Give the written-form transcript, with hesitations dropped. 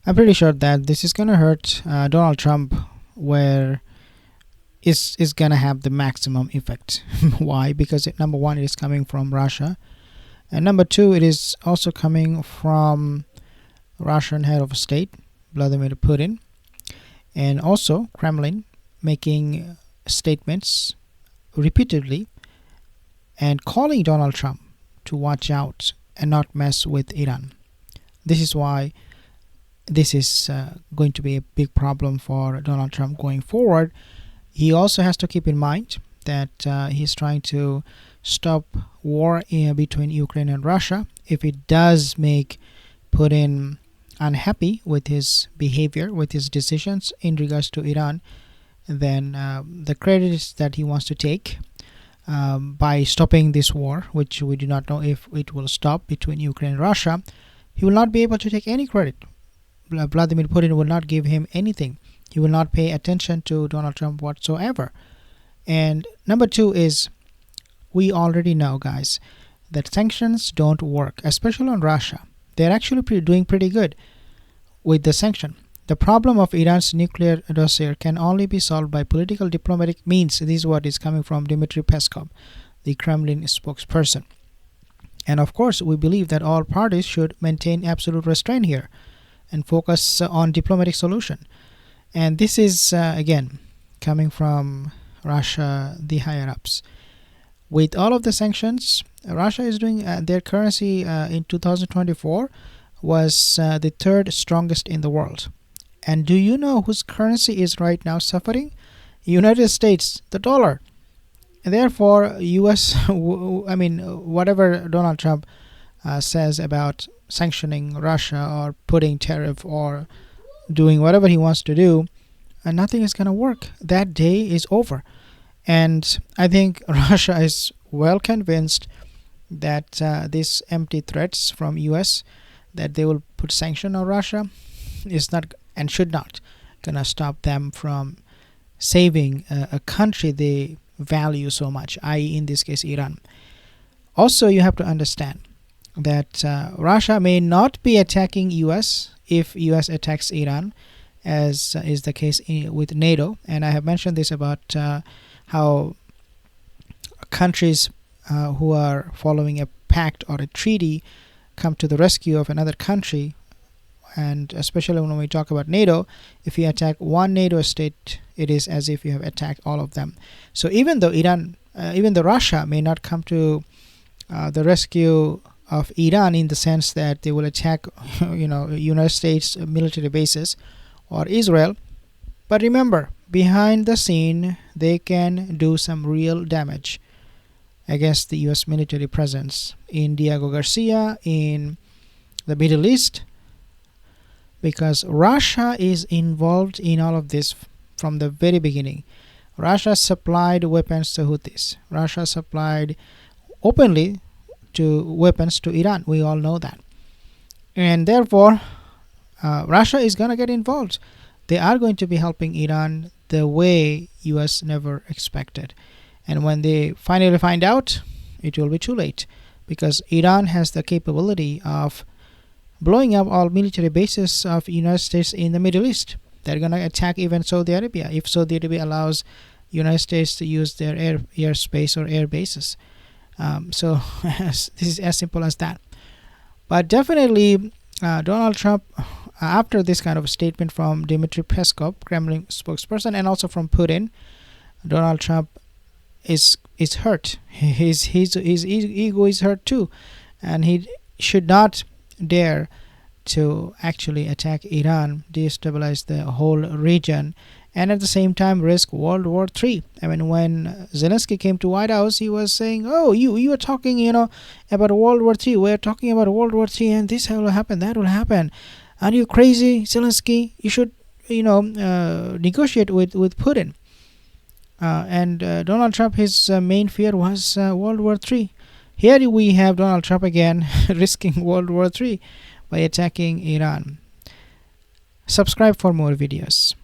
I'm pretty sure that this is gonna hurt Donald Trump, where is gonna have the maximum effect. Why? Because number one, it is coming from Russia, and number two, it is also coming from Russian head of state Vladimir Putin, and also Kremlin making statements repeatedly and calling Donald Trump to watch out and not mess with Iran. This is why this is going to be a big problem for Donald Trump going forward. He also has to keep in mind that he's trying to stop war between Ukraine and Russia. If it does make Putin unhappy with his behavior, with his decisions in regards to Iran, then the credits that he wants to take by stopping this war, which we do not know if it will stop between Ukraine and Russia, he will not be able to take any credit. Vladimir Putin will not give him anything. He will not pay attention to Donald Trump whatsoever. And number two is, we already know, guys, that sanctions don't work, especially on Russia. They're actually doing pretty good with the sanction. The problem of Iran's nuclear dossier can only be solved by political diplomatic means. This is what is coming from Dmitry Peskov, the Kremlin spokesperson. And of course, we believe that all parties should maintain absolute restraint here and focus on diplomatic solution. And this is again coming from Russia, the higher ups. With all of the sanctions, Russia is doing their currency in 2024 was the third strongest in the world. And do you know whose currency is right now suffering? United States, the dollar. And therefore, US, whatever Donald Trump says about sanctioning Russia or putting tariff or doing whatever he wants to do, nothing is going to work. That day is over. And I think Russia is well convinced that these empty threats from US that they will put sanction on Russia is not and should not gonna stop them from saving a country they value so much, i.e. in this case Iran. Also, you have to understand that Russia may not be attacking US if US attacks Iran, as is the case with NATO. And I have mentioned this about how countries who are following a pact or a treaty come to the rescue of another country. And especially when we talk about NATO, if you attack one NATO state, it is as if you have attacked all of them. So even though Russia may not come to the rescue of Iran in the sense that they will attack, United States military bases or Israel, but remember, behind the scene, they can do some real damage against the U.S. military presence in Diego Garcia, in the Middle East, because Russia is involved in all of this from the very beginning. Russia supplied weapons to Houthis. Russia supplied openly to weapons to Iran. We all know that. And therefore, Russia is going to get involved. They are going to be helping Iran the way US never expected. And when they finally find out, it will be too late, because Iran has the capability of blowing up all military bases of United States in the Middle East. They're going to attack even Saudi Arabia if Saudi Arabia allows United States to use their airspace or air bases. So this is as simple as that. But definitely Donald Trump, after this kind of statement from Dmitry Peskov, Kremlin spokesperson, and also from Putin, Donald Trump is hurt. His ego is hurt too, and he should not dare to actually attack Iran, destabilize the whole region, and at the same time risk World War III. I mean, when Zelensky came to White House, he was saying, "Oh, you are talking, about World War III. We're talking about World War III, and this will happen, that will happen. Are you crazy, Zelensky? You should, negotiate with Putin." And Donald Trump, his main fear was World War III. Here we have Donald Trump again risking World War III by attacking Iran. Subscribe for more videos.